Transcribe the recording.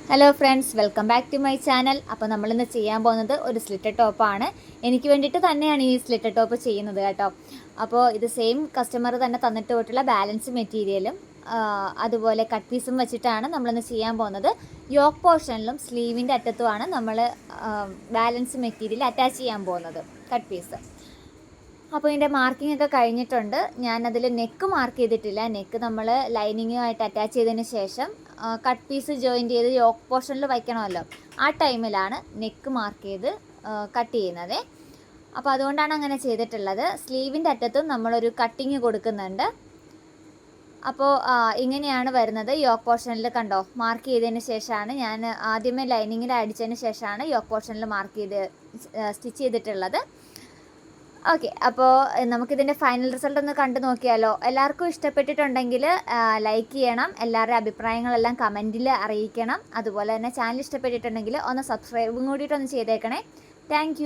Hello friends, welcome back to my channel. അപ്പോൾ നമ്മളിന്ന് ചെയ്യാൻ പോകുന്നത് ഒരു സ്ലിറ്റർ ടോപ്പാണ്. എനിക്ക് വേണ്ടിയിട്ട് തന്നെയാണ് ഈ സ്ലിറ്റർ ടോപ്പ് ചെയ്യുന്നത് കേട്ടോ. അപ്പോൾ ഇത് സെയിം കസ്റ്റമർ തന്നെ തന്നിട്ട് പോയിട്ടുള്ള ബാലൻസ് മെറ്റീരിയലും അതുപോലെ കട്ട് പീസും വെച്ചിട്ടാണ് നമ്മളിന്ന് ചെയ്യാൻ പോകുന്നത്. യോക്ക് പോർഷനിലും സ്ലീവിൻ്റെ അറ്റത്തുമാണ് നമ്മൾ ബാലൻസ് മെറ്റീരിയൽ അറ്റാച്ച് ചെയ്യാൻ പോകുന്നത്, കട്ട് പീസ്. അപ്പോൾ ഇതിൻ്റെ മാർക്കിംഗ് ഒക്കെ കഴിഞ്ഞിട്ടുണ്ട്. ഞാനതിൽ നെക്ക് മാർക്ക് ചെയ്തിട്ടില്ല. നെക്ക് നമ്മൾ ലൈനിങ്ങുമായിട്ട് അറ്റാച്ച് ചെയ്തതിന് ശേഷം കട്ട് പീസ് ജോയിൻ്റ് ചെയ്ത് യോക്ക് പോർഷനിൽ വയ്ക്കണമല്ലോ, ആ ടൈമിലാണ് നെക്ക് മാർക്ക് ചെയ്ത് കട്ട് ചെയ്യുന്നത്. അപ്പോൾ അതുകൊണ്ടാണ് അങ്ങനെ ചെയ്തിട്ടുള്ളത്. സ്ലീവിൻ്റെ അറ്റത്തും നമ്മളൊരു കട്ടിങ് കൊടുക്കുന്നുണ്ട്. അപ്പോൾ ഇങ്ങനെയാണ് വരുന്നത്. യോക്ക് പോർഷനിൽ കണ്ടോ, മാർക്ക് ചെയ്തതിന് ശേഷമാണ് ഞാൻ ആദ്യമേ ലൈനിങ്ങിൽ അടിച്ചതിന് ശേഷമാണ് യോക്ക് പോർഷനിൽ മാർക്ക് ചെയ്ത് സ്റ്റിച്ച് ചെയ്തിട്ടുള്ളത്. ഓക്കെ, അപ്പോൾ നമുക്കിതിൻ്റെ ഫൈനൽ റിസൾട്ട് ഒന്ന് കണ്ടു നോക്കിയാലോ. എല്ലാവർക്കും ഇഷ്ടപ്പെട്ടിട്ടുണ്ടെങ്കിൽ ലൈക്ക് ചെയ്യണം. എല്ലാവരുടെ അഭിപ്രായങ്ങളെല്ലാം കമൻറ്റിൽ അറിയിക്കണം. അതുപോലെ തന്നെ ചാനൽ ഇഷ്ടപ്പെട്ടിട്ടുണ്ടെങ്കിൽ ഒന്ന് സബ്സ്ക്രൈബും കൂടിയിട്ടൊന്ന് ചെയ്തേക്കണേ. താങ്ക്